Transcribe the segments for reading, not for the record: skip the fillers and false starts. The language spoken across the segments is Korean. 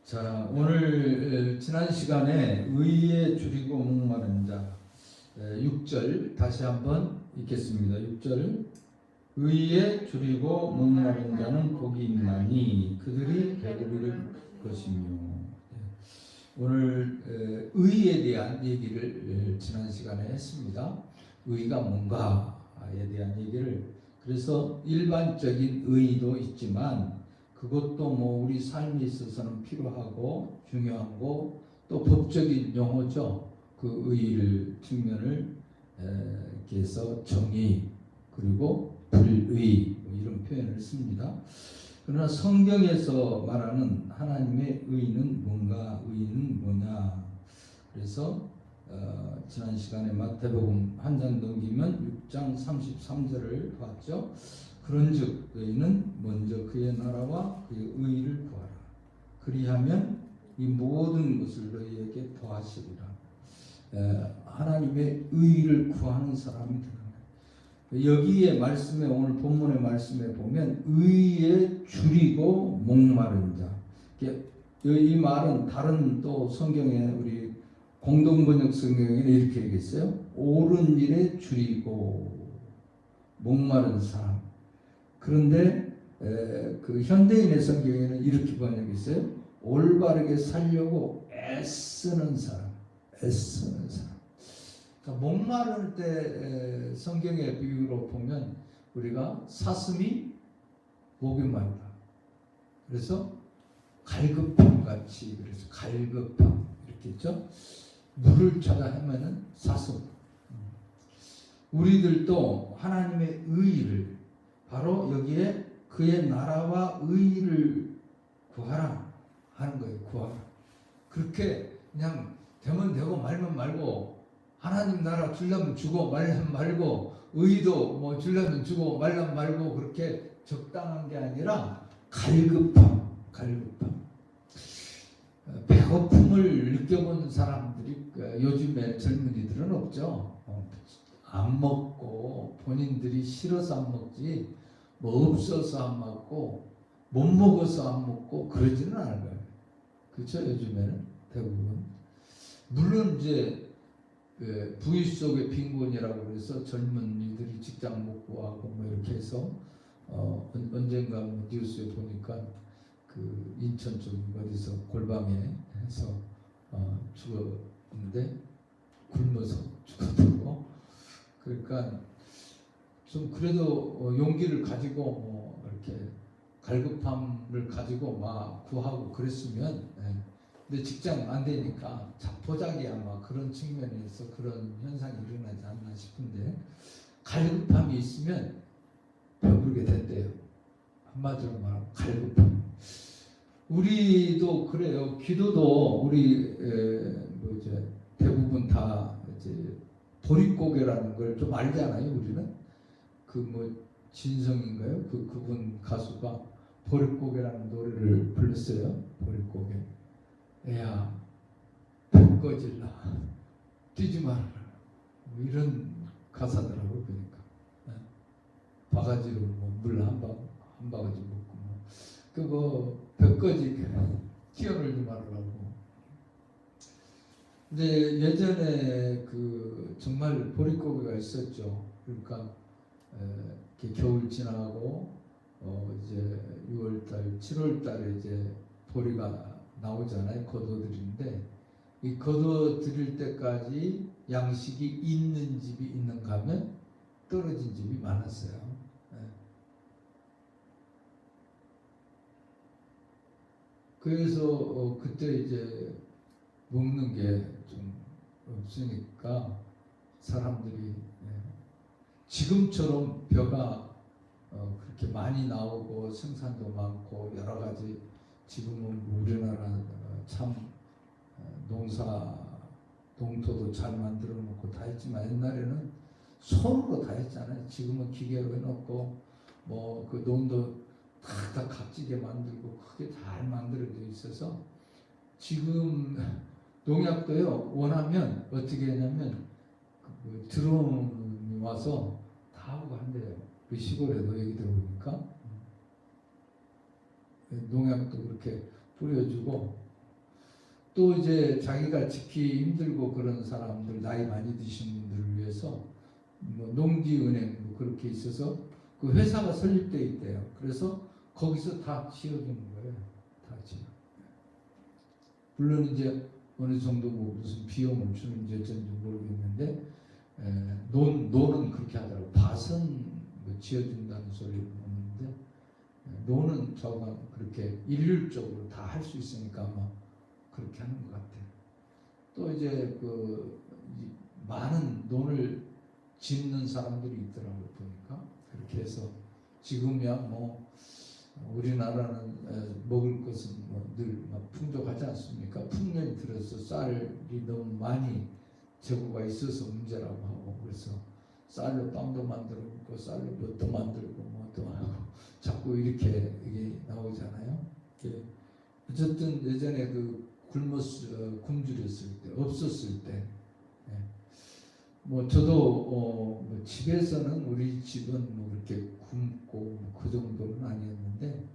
자, 오늘 지난 시간에 의에 줄이고 목마른 자 6절 다시 한번 읽겠습니다. 6절 의에 줄이고 목마른 자는 복이 있나니 그들이 배부를 것이며. 오늘 의에 대한 얘기를 지난 시간에 했습니다. 의가 뭔가에 대한 얘기를, 그래서 일반적인 의도 있지만 그것도 뭐 우리 삶에 있어서는 필요하고 중요한 거, 또 법적인 용어죠. 그 의를 측면을 이렇게 해서 정의 그리고 불의 뭐 이런 표현을 씁니다. 그러나 성경에서 말하는 하나님의 의는 뭔가, 의는 뭐냐. 그래서 지난 시간에 마태복음 한 장 넘기면 6장 33절을 봤죠. 그런즉 너희는 먼저 그의 나라와 그의 의를 구하라. 그리하면 이 모든 것을 너희에게 더하시리라. 하나님의 의를 구하는 사람이 되는 거예요. 여기에 말씀에, 오늘 본문의 말씀에 보면 의에 줄이고 목마른 자. 이 말은 다른 또 성경에, 우리 공동번역 성경에는 이렇게 얘기했어요. 옳은 일에 줄이고 목마른 사람. 그런데 그 현대인의 성경에는 이렇게 번역했어요. 올바르게 살려고 애쓰는 사람, 애쓰는 사람. 그러니까 목마를 때 성경의 비유로 보면 우리가 사슴이 목이 마르다. 그래서 갈급함 같이, 그래서 갈급함 이렇게 있죠. 물을 찾아 헤매는 사슴. 우리들도 하나님의 의를, 바로 여기에 그의 나라와 의를 구하라 하는 거예요. 구하라. 그렇게 그냥 되면 되고 말면 말고, 하나님 나라 주려면 주고 말면 말고, 의도 뭐 주려면 주고 말면 말고, 그렇게 적당한 게 아니라 갈급함. 배고픔을 느껴본 사람들이 요즘에 젊은이들은 없죠. 안 먹고, 본인들이 싫어서 안 먹지, 뭐 없어서 안 먹고, 못 먹어서 안 먹고 그러지는 않을 거예요. 그렇죠? 요즘에는 대부분. 물론 이제 부위 속의 빈곤이라고 해서 젊은이들이 직장 못 구하고 뭐 이렇게 해서 언젠가 뭐 뉴스에 보니까 그 인천 쪽 어디서 골방에 해서 죽었는데 굶어서 죽었다고. 그러니까 좀 그래도 용기를 가지고 뭐 이렇게 갈급함을 가지고 막 구하고 그랬으면, 근데 직장 안 되니까 자포자기 아마 그런 측면에서 그런 현상이 일어나지 않나 싶은데, 갈급함이 있으면 배부르게 된대요. 한마디로 말하면 갈급함. 우리도 그래요. 기도도 우리 뭐 이제 대부분 다 이제 보릿고개라는 걸 좀 알잖아요. 우리는 그 뭐 진성인가요? 그분 가수가 보릿고개라는 노래를 불렀어요. 보릿고개. 애야, 배 꺼질라, 뛰지 말아라. 뭐 이런 가사더라고. 그러니까 바가지로 뭐 물 한 바가지 먹고 배 꺼지게 뛰어놀지 말으라고. 근데 예전에 그 정말 보릿고개가 있었죠. 그러니까 겨울 지나고 이제 6월달, 7월달에 이제 보리가 나오잖아요. 거둬들이는데, 이 거둬들일 때까지 양식이 있는 집이 있는가 하면 떨어진 집이 많았어요. 그래서 그때 이제 먹는 게 좀 없으니까 사람들이 지금처럼 벼가 그렇게 많이 나오고 생산도 많고 여러 가지, 지금은 우리나라 참 농토도 잘 만들어 놓고 다 했지만 옛날에는 손으로 다 했잖아요. 지금은 기계로 해놓고 뭐 그 농도 다 값지게 만들고 크게 잘 만들어져 있어서, 지금 농약도요, 원하면 어떻게 하냐면 그 드론이 와서 다 하고 한대요. 그 시골에도 얘기 들어보니까 농약도 그렇게 뿌려주고 또 이제 자기가 지키 힘들고 그런 사람들, 나이 많이 드신 분들을 위해서 뭐 농지은행 뭐 그렇게 있어서 그 회사가 설립돼 있대요. 그래서 거기서 다 지어주는 거예요. 다 지어. 물론 이제 어느 정도 뭐 무슨 비용을 주는지 어쩐지 모르겠는데 논은 그렇게 하더라고. 밭은 뭐 지어준다는 소리를 듣는데 논은 저가 그렇게 일률적으로 다 할 수 있으니까 아마 그렇게 하는 것 같아요. 또 이제 그 많은 논을 짓는 사람들이 있더라고요. 보니까 그렇게 해서 지금이야 뭐 우리나라는 먹을 것은 늘 풍족하지 않습니까? 풍년이 들어서 쌀이 너무 많이 재고가 있어서 문제라고 하고, 그래서 쌀로 빵도 만들어 먹고 쌀로 뭣도 만들고 뭐도 하고 자꾸 이렇게 이게 나오잖아요. 어쨌든 예전에 그 굶주렸을 때, 없었을 때, 뭐 저도 뭐 집에서는 우리 집은 뭐 그렇게 굶고 뭐그 정도는 아니었는데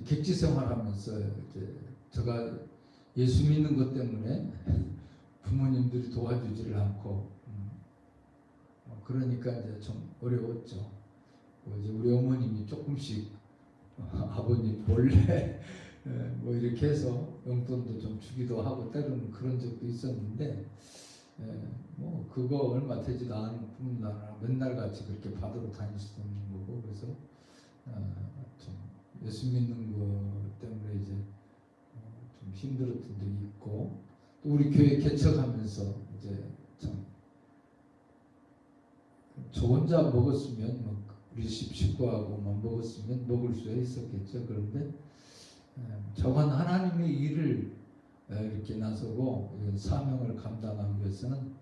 객지 생활하면서 이제 제가 예수 믿는 것 때문에 부모님들이 도와주지를 않고 그러니까 이제 좀 어려웠죠. 이제 우리 어머님이 조금씩 아버님 몰래 뭐 이렇게 해서 용돈도 좀 주기도 하고 때로는 그런 적도 있었는데 뭐 그거 얼마 되지도 않은 뿐만 맨날 같이 그렇게 받으러 다닐 수도 없는 거고, 그래서 좀 예수 믿는 것 때문에 이제 좀 힘들었던 적이 있고, 또 우리 교회 개척하면서 이제 참 저 혼자 먹었으면 뭐 우리 식구하고만 먹었으면 먹을 수 있었겠죠. 그런데 저건 하나님의 일을 이렇게 나서고 사명을 감당하기 위해서는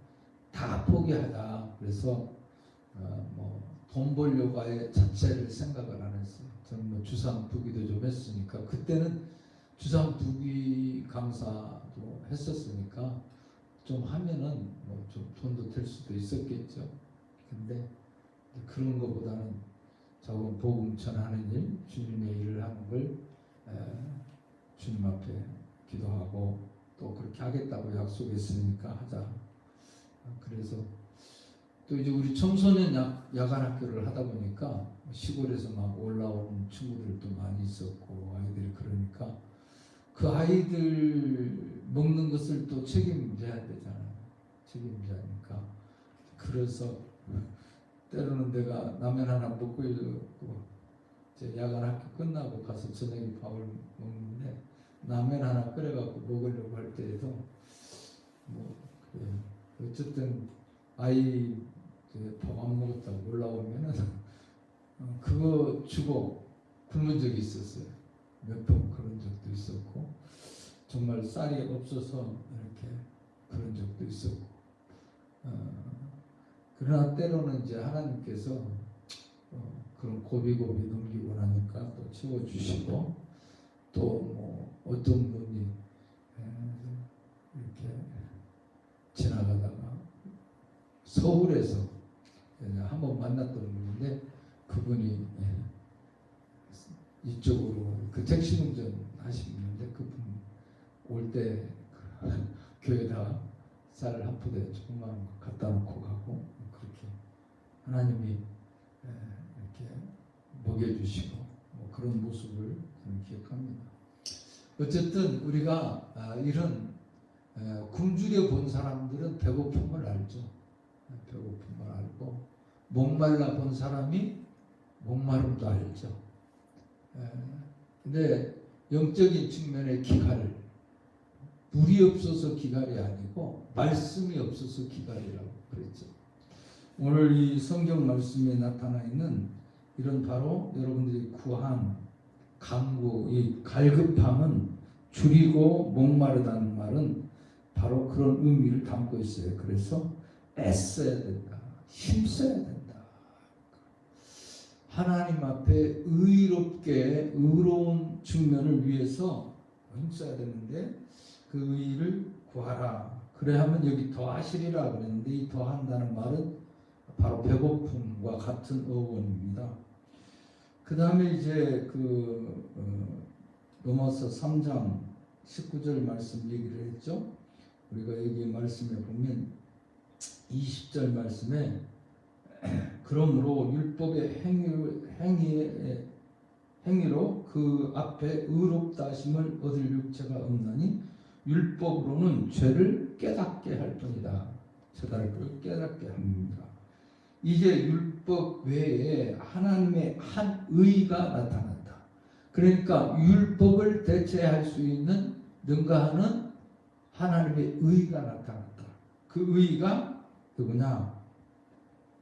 다 포기하자. 그래서 뭐 돈 벌려고 아예 자체를 생각을 안 했어요. 저는 뭐 주상부기도 좀 했으니까, 그때는 주상부기 강사도 했었으니까 좀 하면은 뭐 좀 돈도 될 수도 있었겠죠. 근데 그런 것보다는 저건 복음 전하는 일, 주님의 일을 하는 걸 주님 앞에 기도하고 또 그렇게 하겠다고 약속했으니까 하자. 그래서 또 이제 우리 청소년 야간 학교를 하다 보니까 시골에서 막 올라오는 친구들도 많이 있었고 아이들이, 그러니까 그 아이들 먹는 것을 또 책임져야 되잖아요. 책임져야니까. 그래서 때로는 내가 라면 하나 먹고 이제 야간 학교 끝나고 가서 저녁에 밥을 먹는데 라면 하나 끓여갖고 먹으려고 할 때에도 뭐 어쨌든 아이 밥 안 먹었다고 올라오면은 그거 주고 굶은 적이 있었어요. 몇 번 그런 적도 있었고, 정말 쌀이 없어서 이렇게 그런 적도 있었고, 그러나 때로는 이제 하나님께서 그런 고비고비 넘기고 나니까 또 채워주시고, 또 뭐 어떤 분이 이렇게 지나가다가 서울에서 한번 만났던 분인데, 그분이 이쪽으로 그 택시 운전 하시는데 그분 올 때 교회에다 쌀을 한 포대 조그만 거 갖다 놓고 가고, 그렇게 하나님이 이렇게 먹여주시고 뭐 그런 모습을 저는 기억합니다. 어쨌든 우리가 이런 굶주려 본 사람들은 배고픔을 알죠. 배고픔을 알고, 목말라 본 사람이 목마름도 알죠. 근데 영적인 측면의 기갈, 물이 없어서 기갈이 아니고 말씀이 없어서 기갈이라고 그랬죠. 오늘 이 성경 말씀에 나타나 있는 이런 바로 여러분들이 구한 간구, 이 갈급함은 줄이고 목마르다는 말은 바로 그런 의미를 담고 있어요. 그래서 애써야 된다, 힘써야 된다. 하나님 앞에 의롭게 의로운 측면을 위해서 힘써야 되는데 그 의를 구하라. 그래야 하면 여기 더하시리라 그랬는데, 이 더한다는 말은 바로 배고픔과 같은 어원입니다. 그 다음에 이제 로마서 3장 19절 말씀 얘기를 했죠. 우리가 여기 말씀에 보면 20절 말씀에 그러므로 율법의 행위로 그 앞에 의롭다 하심을 얻을 육체가 없나니 율법으로는 죄를 깨닫게 할 뿐이다. 죄를 깨닫게 합니다. 이제 율법 외에 하나님의 한 의가 나타난다. 그러니까 율법을 대체할 수 있는 능가하는 하나님의 의가 나타났다. 그 의가 누구냐?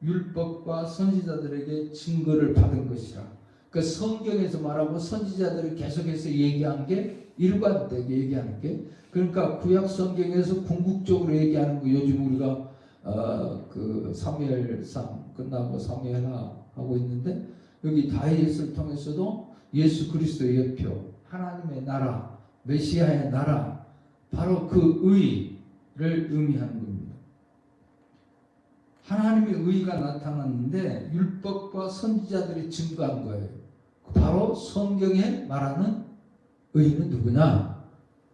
율법과 선지자들에게 증거를 받은 것이라. 그 성경에서 말하고 선지자들이 계속해서 얘기한 게 일관되게 얘기하는 게, 그러니까 구약 성경에서 궁극적으로 얘기하는 거, 요즘 우리가 그 사무엘상 끝나고 사무엘하 하고 있는데, 여기 다윗을 통해서도 예수 그리스도의 예표, 하나님의 나라, 메시아의 나라, 바로 그 의를 의미하는 겁니다. 하나님의 의가 나타났는데 율법과 선지자들이 증거한 거예요. 바로 성경에 말하는 의는 누구냐?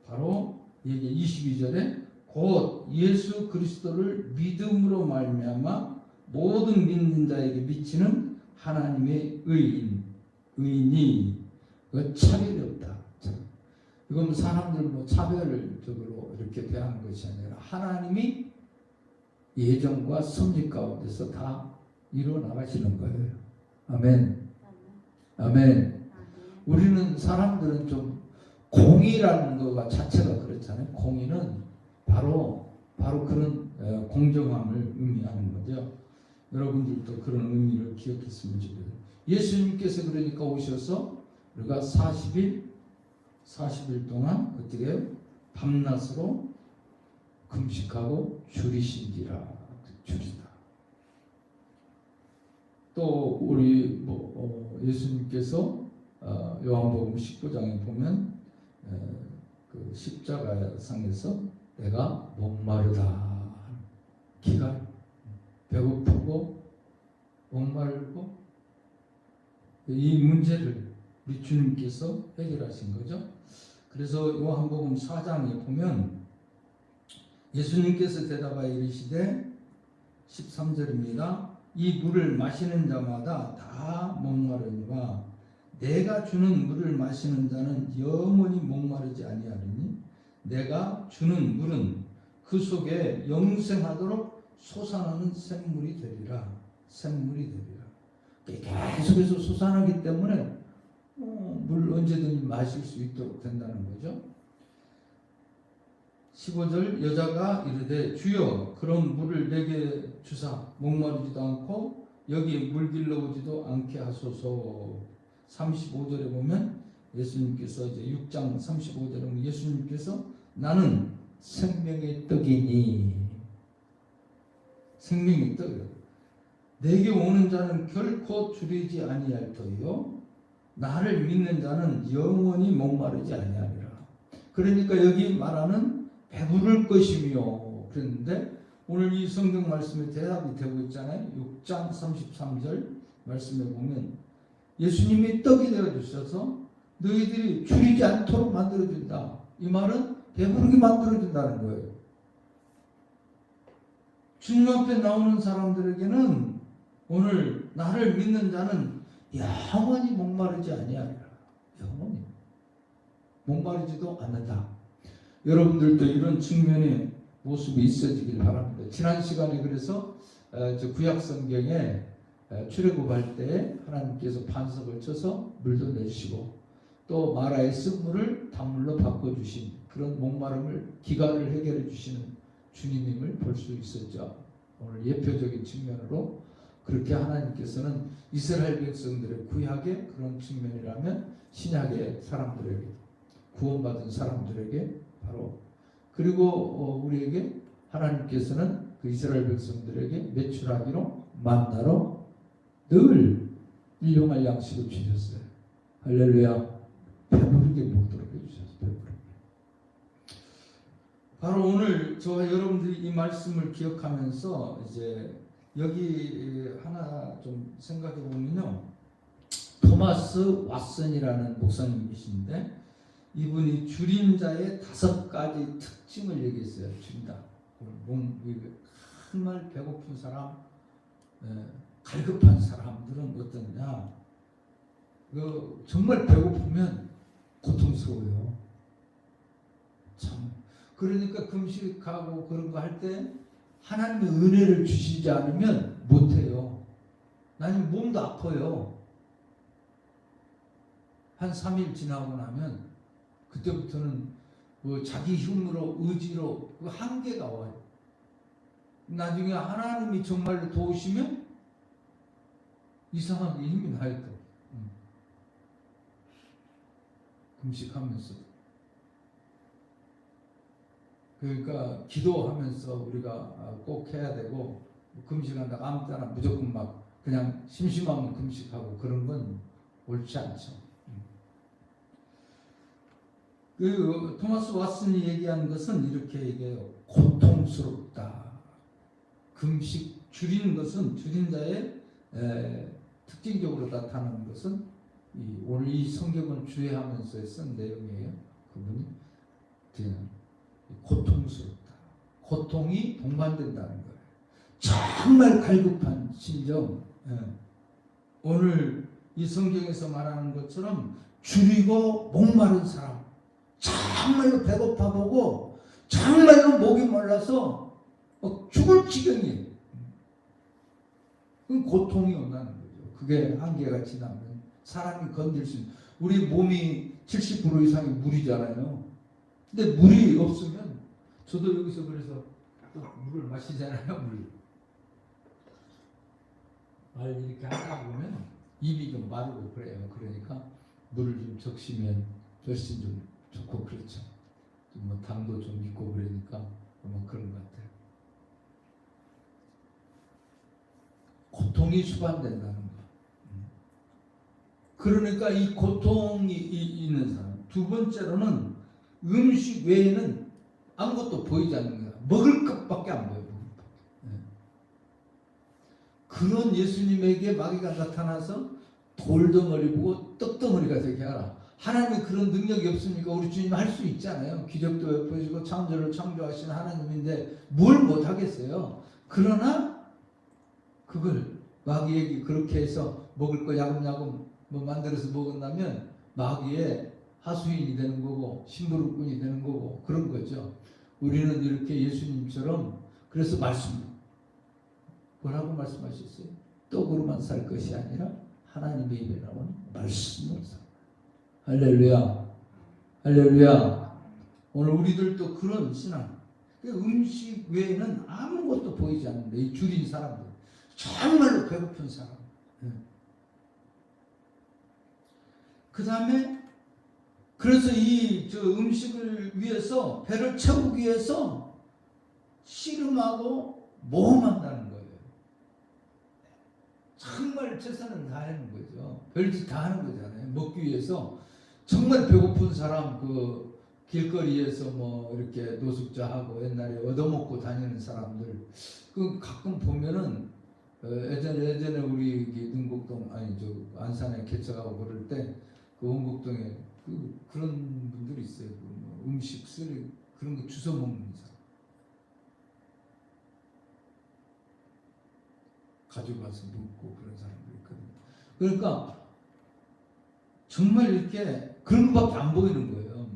바로 여기 22절에 곧 예수 그리스도를 믿음으로 말미암아 모든 믿는 자에게 미치는 하나님의 의인이 차별이 없다. 이건 사람들 뭐 차별적으로 이렇게 대하는 것이 아니라 하나님이 예정과 섭리 가운데서 다 이루어 나가시는 거예요. 아멘. 아멘. 우리는 사람들은 좀 공의라는 거가 자체가 그렇잖아요. 공의는 바로 그런 공정함을 의미하는 거죠. 여러분들도 그런 의미를 기억했으면 좋겠어요. 예수님께서 그러니까 오셔서 우리가 40일 동안 어떻게 해요? 밤낮으로 금식하고 줄이신지라. 줄이다. 또 우리 예수님께서 요한복음 19장에 보면 그 십자가상에서 내가 목마르다, 기가 배고프고 목마르고, 이 문제를 우리 주님께서 해결하신 거죠. 그래서 요한복음 4장에 보면 예수님께서 대답하여 이르시되 13절입니다. 이 물을 마시는 자마다 다 목마르니와 내가 주는 물을 마시는 자는 영원히 목마르지 아니하리니 내가 주는 물은 그 속에 영생하도록 솟아나는 샘물이 되리라. 샘물이 되리라. 계속해서 솟아나기 때문에 물 언제든지 마실 수 있도록 된다는 거죠. 15절 여자가 이르되 주여 그런 물을 내게 주사 목마르지도 않고 여기 물 길러오지도 않게 하소서. 35절에 보면 예수님께서 이제 6장 35절에 보면 예수님께서 나는 생명의 떡이니, 생명의 떡이요 내게 오는 자는 결코 줄이지 아니할 터이요 나를 믿는 자는 영원히 목마르지 아니하리라. 그러니까 여기 말하는 배부를 것이며 그랬는데 오늘 이 성경 말씀에 대답이 되고 있잖아요. 6장 33절 말씀에 보면 예수님이 떡이 되어 주셔서 너희들이 줄이지 않도록 만들어준다. 이 말은 배부르게 만들어준다는 거예요. 주님 앞에 나오는 사람들에게는 오늘 나를 믿는 자는 영원히 목마르지 아니하리라. 영원히 목마르지도 않는다. 여러분들도 이런 측면의 모습이 있어지길 바랍니다. 지난 시간에 그래서 구약 성경에 출애굽할 때 하나님께서 반석을 쳐서 물도 내주시고 또 마라의 쓴물을 단물로 바꿔주신 그런 목마름을 기가를 해결해 주시는 주님임을 볼 수 있었죠. 오늘 예표적인 측면으로 그렇게 하나님께서는 이스라엘 백성들의 구약의 그런 측면이라면 신약의 사람들에게 구원받은 사람들에게 바로 그리고 우리에게 하나님께서는 그 이스라엘 백성들에게 메추라기로 만나로 늘 일용할 양식을 주셨어요. 할렐루야. 배부르게 먹도록 해주셨어요. 배부르게. 바로 오늘 저와 여러분들이 이 말씀을 기억하면서 이제 여기 하나 좀 생각해 보면요. 토마스 왓슨이라는 목사님이신데 이분이 줄인 자의 5가지 특징을 얘기했어요. 줄인다. 정말 배고픈 사람, 갈급한 사람들은 어떠냐? 정말 배고프면 고통스러워요. 참. 그러니까 금식하고 그런 거 할 때 하나님의 은혜를 주시지 않으면 못해요. 나는 몸도 아파요. 한 3일 지나고 나면 그때부터는 자기 힘으로 의지로 그 한계가 와요. 나중에 하나님이 정말로 도우시면 이상하게 힘이 나요. 또 금식하면서. 그러니까 기도하면서 우리가 꼭 해야 되고, 금식한다고 아무 때나 무조건 막 그냥 심심하면 금식하고 그런 건 옳지 않죠. 그 토마스 왓슨이 얘기한 것은 이렇게 얘기해요. 고통스럽다. 금식 줄이는 것은, 줄인 자의 특징적으로 나타나는 것은 오늘 이 성경을 주의하면서 쓴 내용이에요. 그분이 고통스럽다. 고통이 동반된다는 거예요. 정말 갈급한 심정. 오늘 이 성경에서 말하는 것처럼 줄이고 목마른 사람, 정말로 배고파 보고 정말로 목이 말라서 죽을 지경이에요. 그건 고통이 온다는 거죠. 그게 한계가 지나면 사람이 건들 수 있는, 우리 몸이 70% 이상이 물이잖아요. 근데 물이 없으면, 저도 여기서 그래서 또 물을 마시잖아요. 말 이렇게 하다 보면 입이 좀 마르고 그래요. 그러니까 물을 좀 적시면 훨씬 좀 좋고 그렇죠. 뭐 당도 좀 있고 그러니까 뭐 그런 것 같아요. 고통이 수반된다는 거. 그러니까 이 고통이 있는 사람. 두 번째로는 음식 외에는 아무것도 보이지 않는 거야. 먹을 것밖에 안 보여요. 그런 예수님에게 마귀가 나타나서 돌덩어리 보고 떡덩어리가 되게 하라. 하나님이 그런 능력이 없으니까 우리 주님 할 수 있잖아요. 기적도 베푸시고 창조를 창조하신 하나님인데 뭘 못하겠어요. 그러나 그걸 마귀에게 그렇게 해서 먹을 거 야금야금 뭐 만들어서 먹은다면 마귀의 하수인이 되는 거고 심부름꾼이 되는 거고 그런 거죠. 우리는 이렇게 예수님처럼, 그래서 뭐라고 말씀하셨어요? 떡으로만 살 것이 아니라 하나님의 입에 나온 말씀으로 살. 할렐루야. 할렐루야. 오늘 우리들도 그런 신앙. 음식 외에는 아무것도 보이지 않는데, 이 줄인 사람들, 정말로 배고픈 사람. 그 다음에 그래서 이 음식을 위해서, 배를 채우기 위해서 씨름하고 모험한다는 거예요. 정말 최선을 다하는 거죠. 별짓 다 하는 거잖아요. 먹기 위해서. 정말 배고픈 사람, 그 길거리에서 뭐 이렇게 노숙자하고 옛날에 얻어먹고 다니는 사람들, 그 가끔 보면은 예전에 우리 능곡동, 아니 안산에 개척하고 그럴 때 그 원곡동에 그런 분들이 있어요. 음식 쓰레기 그런 거 주워 먹는 사람. 가져가서 먹고 그런 사람들이 있거든요. 그러니까 정말 이렇게 그런 것밖에 안 보이는 거예요.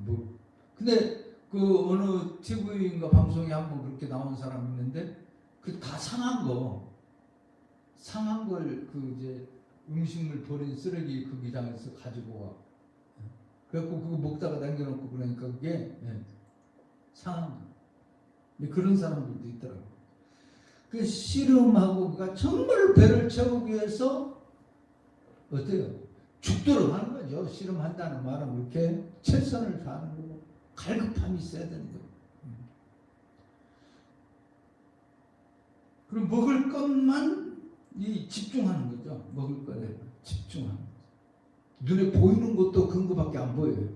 근데 그 어느 TV인가 방송에 한번 그렇게 나온 사람이 있는데, 그 다 상한 걸 이제 음식물 버린 쓰레기 그 기장에서 가지고 와. 그래갖고 그거 먹다가 남겨놓고 그러니까 그게 상한 거. 그런 사람들도 있더라고요. 그 씨름하고 그가 정말 배를 채우기 위해서 어때요? 죽도록 하는 거죠. 씨름한다는 말은 그렇게 최선을 다하는 거고 갈급함이 있어야 되는 거예요. 그럼 먹을 것만 집중하는 거죠. 먹을 것에 집중하는 거죠. 눈에 보이는 것도 그런 것밖에 안 보여요.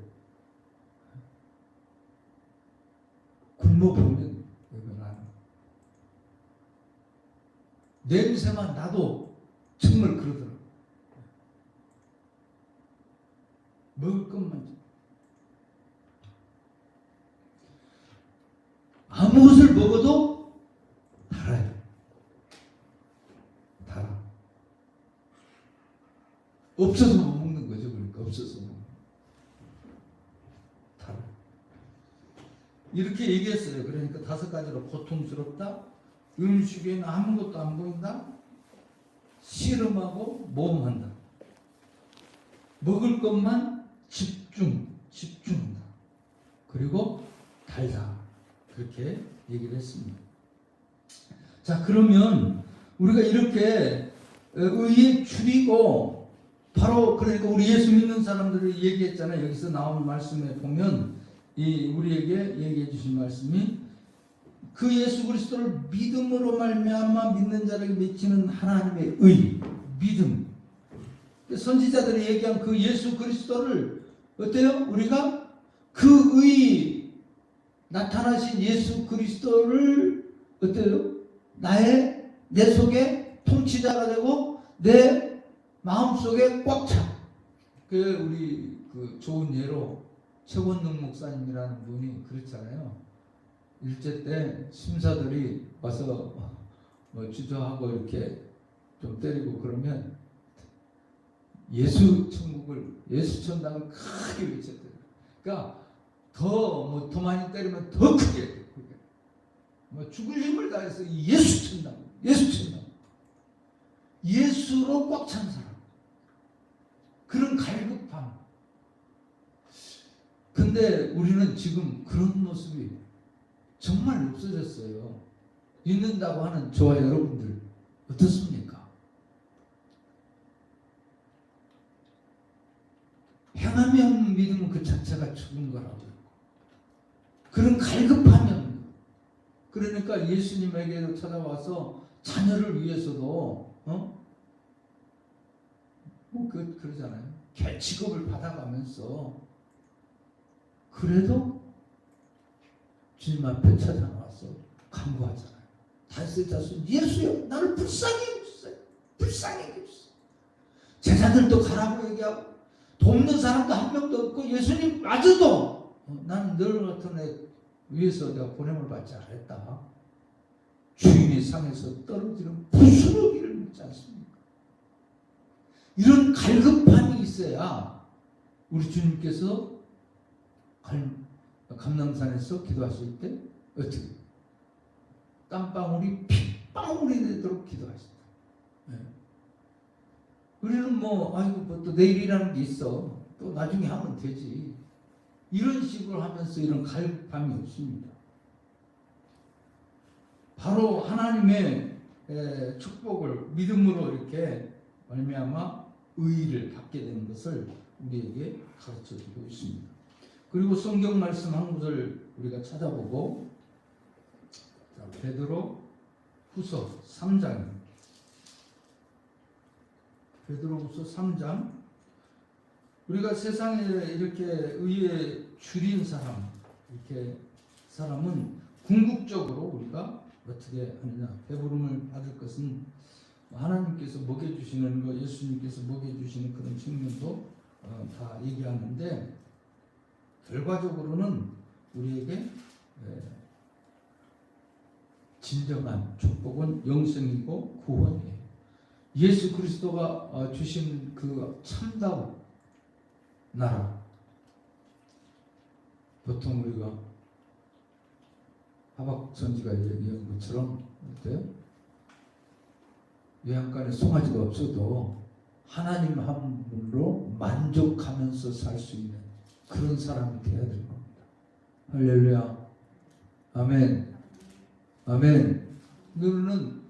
굶어보면 냄새만 나도 정말 그러더라고요. 먹을 것만. 무엇을 먹어도 달아요. 달아. 없어서 못 먹는 거죠. 그러니까 없어서 못 먹는 거예요. 달아. 이렇게 얘기했어요. 그러니까 5가지로 고통스럽다, 음식에는 아무것도 안 보인다, 씨름하고 모험한다, 먹을 것만 집중한다, 그리고 달다. 그렇게 얘기를 했습니다. 자, 그러면 우리가 이렇게 의에 줄이고, 바로 그러니까 우리 예수 믿는 사람들을 얘기했잖아요. 여기서 나온 말씀에 보면 우리에게 얘기해 주신 말씀이 그 예수 그리스도를 믿음으로 말미암아 믿는 자에게 미치는 하나님의 의, 믿음. 선지자들이 얘기한 그 예수 그리스도를 어때요? 우리가 그 의 나타나신 예수 그리스도를 어때요? 내 속에 통치자가 되고 내 마음속에 꽉 차. 우리 좋은 예로 최원능 목사님이라는 분이 그렇잖아요. 일제 때 심사들이 와서 주저하고 이렇게 좀 때리고 그러면 예수 천당을 크게 외쳤대요. 그러니까 더 많이 때리면 더 크게 죽을 힘을 다해서 예수 천당, 예수로 꽉 찬 사람, 그런 갈급함. 근데 우리는 지금 그런 모습이 정말 없어졌어요. 믿는다고 하는 저와 여러분들 어떻습니까? 행함이 없는 믿음은 그 자체가 죽은 거라고. 그런 갈급하면, 그러니까 예수님에게도 찾아와서 자녀를 위해서도 그러잖아요. 취급을 받아가면서 그래도 주님 앞에 찾아나와서 간구하잖아요. 다윗의 자손 예수여, 나를 불쌍히 해주세요. 불쌍히 해주세요. 제자들도 가라고 얘기하고 돕는 사람도 한 명도 없고 예수님마저도 나는 늘 같은 애 위에서 내가 보냄을 받지 않았다. 주인의 상에서 떨어지는 부스러기를 묻지 않습니까? 이런 갈급함이 있어야 우리 주님께서 감람산에서 기도하실 때 어떻게 땀방울이 핏방울이 되도록 기도하신다. 네. 우리는 또 내일이라는 게 있어. 또 나중에 하면 되지. 이런 식으로 하면서 이런 갈급함이 없습니다. 바로 하나님의 축복을 믿음으로 이렇게 말미암아 의의를 받게 되는 것을 우리에게 가르쳐주고 있습니다. 그리고 성경 말씀 한 구절 우리가 찾아보고, 베드로 후서 3장입니다. 베드로 후서 3장. 우리가 세상에 이렇게 의에 줄인 사람은 궁극적으로 우리가 어떻게 하느냐, 배부름을 받을 것은 하나님께서 먹여주시는 것, 예수님께서 먹여주시는 그런 측면도 다 얘기하는데, 결과적으로는 우리에게 진정한 축복은 영생이고 구원이에요. 예수 그리스도가 주신 그 참다운 나라. 보통 우리가 하박 선지가 얘기한 것처럼 어때요? 외양간에 송아지가 없어도 하나님 한 분으로 만족하면서 살 수 있는 그런 사람이 되어야 될 겁니다. 할렐루야. 아멘. 아멘. 너는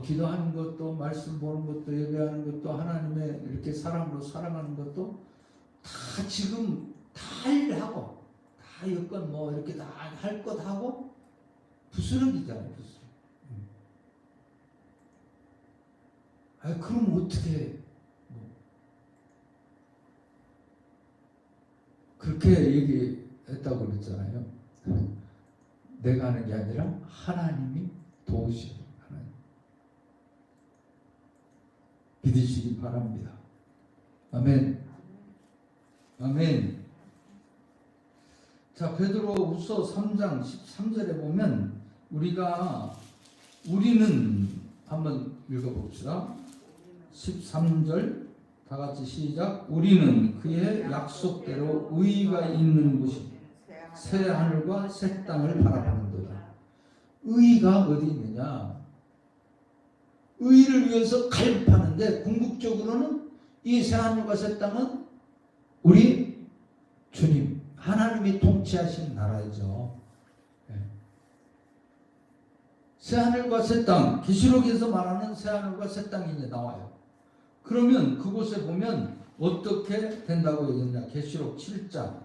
기도하는 것도, 말씀 보는 것도, 예배하는 것도, 하나님의 이렇게 사람으로 살아가는 것도 다 지금 다 일하고, 다 여건 이렇게 다 할 것 하고 부스러기잖아요. 그럼 어떻게 그렇게 얘기했다고 그랬잖아요. 내가 하는 게 아니라 하나님이 도우시는 하나님. 믿으시기 바랍니다. 아멘. 아멘. 자, 베드로후서 3장 13절에 보면 우리는 한번 읽어봅시다. 13절 다 같이 시작. 우리는 그의 약속대로 의가 있는 곳이 새 하늘과 새 땅을 바라보는도다. 의가 어디 있느냐? 의를 위해서 갈급하는데 궁극적으로는 이 새 하늘과 새 땅은 우리 주님 하나님이 통치하신 나라이죠. 새 하늘과 새 땅, 계시록에서 말하는 새 하늘과 새 땅이 이제 나와요. 그러면 그곳에 보면 어떻게 된다고 얘기했냐? 계시록 7장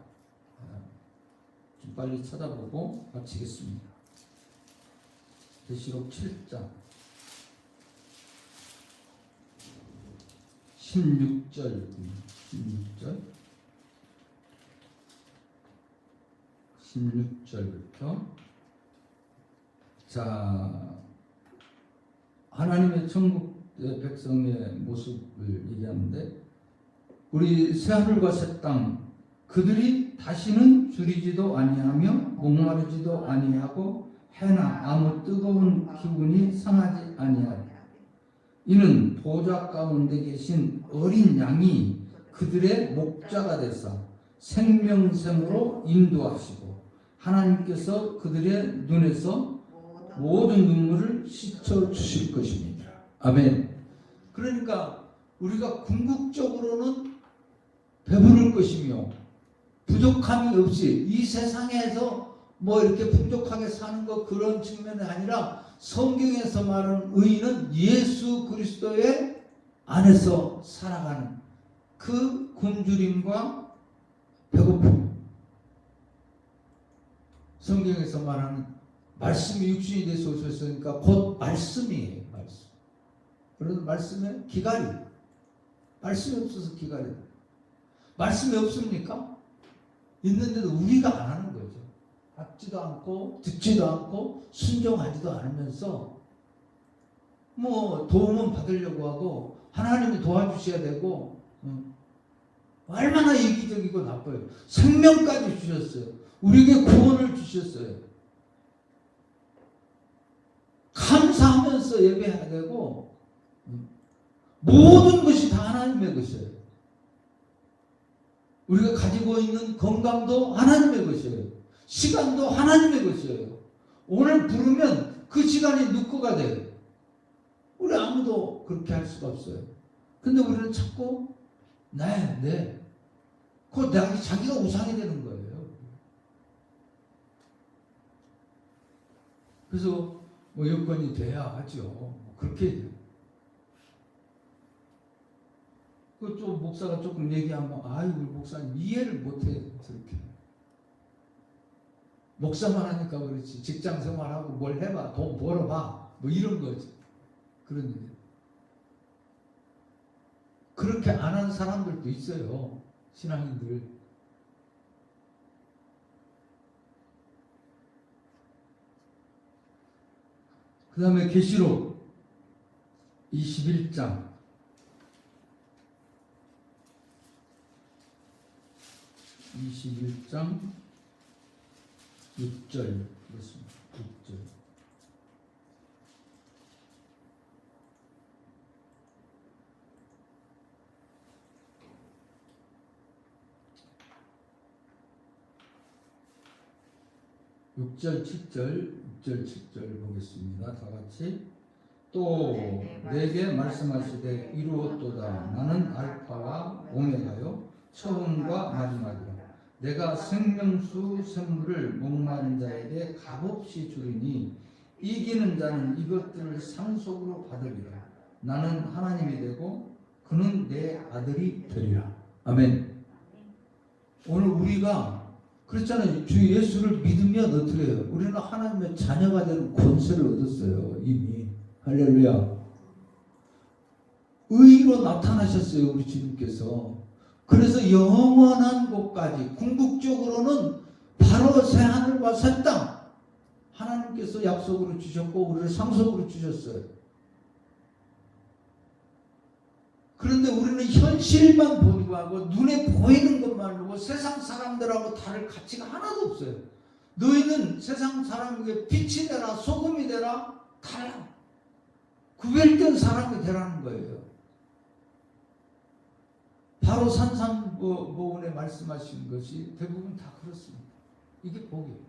좀 빨리 찾아보고 마치겠습니다. 계시록 7장 16절부터 자, 하나님의 천국 백성의 모습을 얘기하는데 우리 새하늘과 새 땅 그들이 다시는 줄이지도 아니하며 목마르지도 아니하고 해나 아무 뜨거운 기운이 상하지 아니하리. 이는 보좌 가운데 계신 어린 양이 그들의 목자가 되사 생명샘으로 인도하시고 하나님께서 그들의 눈에서 모든 눈물을 씻어 주실 것입니다. 아멘. 그러니까 우리가 궁극적으로는 배부를 것이며 부족함이 없이 이 세상에서 뭐 이렇게 풍족하게 사는 것 그런 측면이 아니라 성경에서 말하는 의인은 예수 그리스도의 안에서 살아가는 그 굶주림과 배고픔. 성경에서 말하는 말씀이 육신이 돼서 오셨으니까 곧 말씀이에요. 말씀. 그런 말씀에 기갈이. 말씀이 없어서 기갈이. 말씀이 없습니까? 있는데도 우리가 안 하는 거죠. 받지도 않고 듣지도 않고 순종하지도 않으면서 뭐 도움은 받으려고 하고 하나님이 도와주셔야 되고 얼마나 이기적이고 나빠요. 생명까지 주셨어요. 우리에게 구원을 주셨어요. 감사하면서 예배해야 되고 모든 것이 다 하나님의 것이에요. 우리가 가지고 있는 건강도 하나님의 것이에요. 시간도 하나님의 것이에요. 오늘 부르면 그 시간이 누 거가 돼요. 우리 아무도 그렇게 할 수가 없어요. 근데 우리는 자꾸 네. 그거 자기가 우상이 되는 거예요. 그래서 뭐 여건이 돼야 하죠. 그렇게 좀 목사가 조금 얘기하면 아이고 목사님 이해를 못해. 저렇게 목사만 하니까 그렇지 직장 생활하고 뭘 해봐 돈 벌어봐 뭐 이런 거지. 그런 일. 그렇게 안 하는 사람들도 있어요. 신앙인들. 그 다음에 계시록 21장 6절 그렇습니다. 6절 육 절 7절 보겠습니다. 다 같이. 또 내게 말씀하시되 이루었도다. 나는 알파와 오메가요 처음과 마지막이라. 내가 생명수 샘물을 목마른 자에게 값없이 주리니 이기는 자는 이것들을 상속으로 받으리라. 나는 하나님이 되고 그는 내 아들이 되리라. 아멘. 오늘 우리가 그렇잖아요. 주 예수를 믿으면 어떻게 해요? 우리는 하나님의 자녀가 되는 권세를 얻었어요. 이미. 할렐루야. 의로 나타나셨어요. 우리 주님께서. 그래서 영원한 곳까지 궁극적으로는 바로 새 하늘과 새 땅 하나님께서 약속으로 주셨고 우리를 상속으로 주셨어요. 그런데 우리는 현실만 보고 하고 눈에 보이는 것만 보고 세상 사람들하고 다를 가치가 하나도 없어요. 너희는 세상 사람에게 빛이 되라 소금이 되라 달라. 구별된 사람이 되라는 거예요. 바로 산상보훈에 말씀하신 것이 대부분 다 그렇습니다. 이게 복이에요.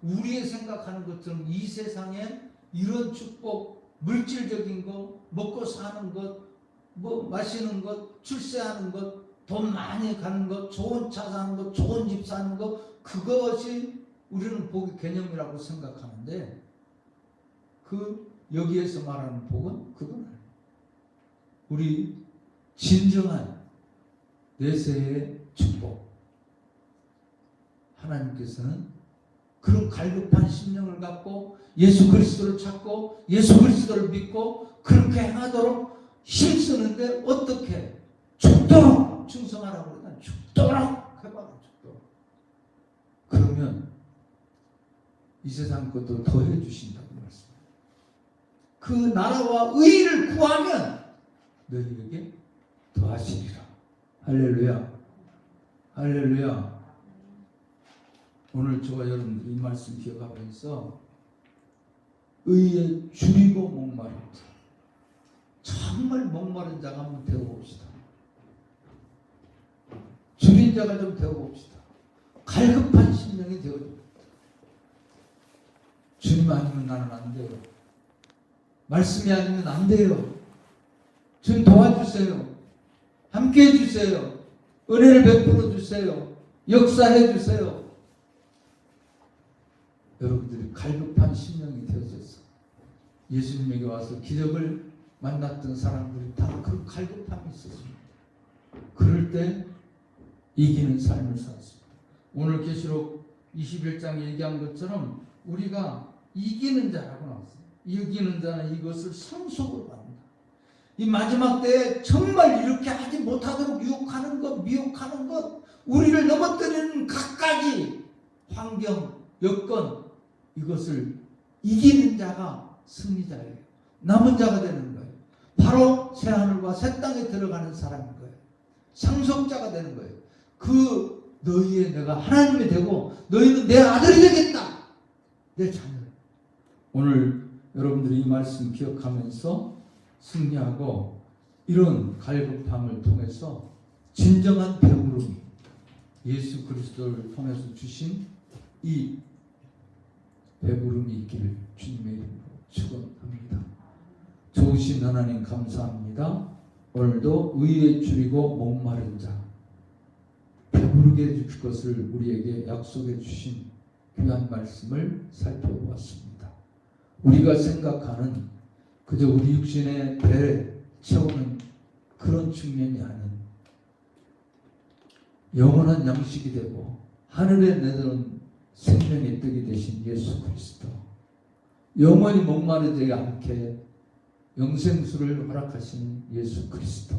우리의 생각하는 것처럼 이 세상에 이런 축복, 물질적인 것, 먹고 사는 것, 뭐 마시는 것, 출세하는 것, 돈 많이 가는 것, 좋은 차 사는 것, 좋은 집 사는 것, 그것이 우리는 복의 개념이라고 생각하는데 여기에서 말하는 복은 그건 아니에요. 우리 진정한 내세의 축복. 하나님께서는 그런 갈급한 심령을 갖고 예수 그리스도를 찾고 예수 그리스도를 믿고 그렇게 행하도록 힘쓰는데 어떻게? 죽도록 충성하라고 그러면 죽도록 해봐라. 죽도록. 그러면 이 세상 것도 더해 주신다고 말씀합니다. 그 나라와 의를 구하면 너희에게 더하시리라. 할렐루야. 할렐루야. 오늘 저와 여러분들이 이 말씀 기억하면서 의에 줄이고 목마른 자, 정말 목마른 자가 한번 되어봅시다. 줄인 자가 좀 되어봅시다. 갈급한 심령이 되어줍니다. 주님 아니면 나는 안 돼요. 말씀이 아니면 안 돼요. 주님 도와주세요. 함께 해주세요. 은혜를 베풀어 주세요. 역사해 주세요. 여러분들이 갈급한 심령이 되어져서 예수님에게 와서 기적을 만났던 사람들이 다 그 갈급함이 있었습니다. 그럴 때 이기는 삶을 살았습니다. 오늘 계시록 21장에 얘기한 것처럼 우리가 이기는 자라고 나왔어요. 이기는 자는 이것을 상속으로 받는다. 이 마지막 때에 정말 이렇게 하지 못하도록 유혹하는 것, 미혹하는 것, 우리를 넘어뜨리는 갖가지 환경, 여건, 이것을 이기는 자가 승리자예요. 남은 자가 되는 거예요. 바로 새하늘과 새 땅에 들어가는 사람인 거예요. 상속자가 되는 거예요. 너희의 내가 하나님이 되고 너희는 내 아들이 되겠다. 내 자녀. 오늘 여러분들이 이 말씀 기억하면서 승리하고 이런 갈급함을 통해서 진정한 배부름이 예수 그리스도를 통해서 주신 이 배부름이 있기를 주님의 이름으로 축원합니다. 좋으신 하나님 감사합니다. 오늘도 의에 줄이고 목마른 자 배부르게 해줄 것을 우리에게 약속해 주신 귀한 말씀을 살펴보았습니다. 우리가 생각하는 그저 우리 육신의 배를 채우는 그런 측면이 아닌 영원한 양식이 되고 하늘에 내려온 생명의 떡이 되신 예수 그리스도, 영원히 목마르지 않게 영생수를 허락하신 예수 그리스도,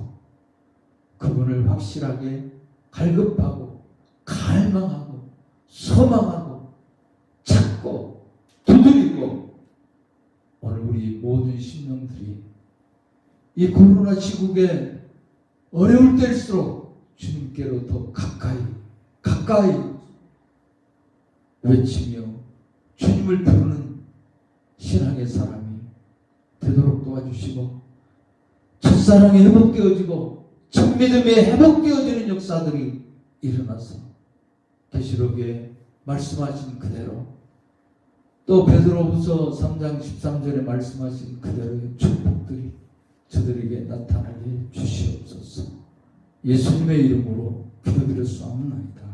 그분을 확실하게 갈급하고 갈망하고 소망하고 찾고 두드리고 오늘 우리 모든 심령들이 이 코로나 시국에 어려울 때일수록 주님께로 더 가까이 외치며 주님을 부르는 신앙의 사람이 되도록 도와주시고 첫사랑이 회복되어지고 첫믿음이 회복되어지는 역사들이 일어나서 계시록에 말씀하신 그대로 또 베드로후서 3장 13절에 말씀하신 그대로의 축복들이 저들에게 나타나게 주시옵소서. 예수님의 이름으로 기도드렸사옵나이다.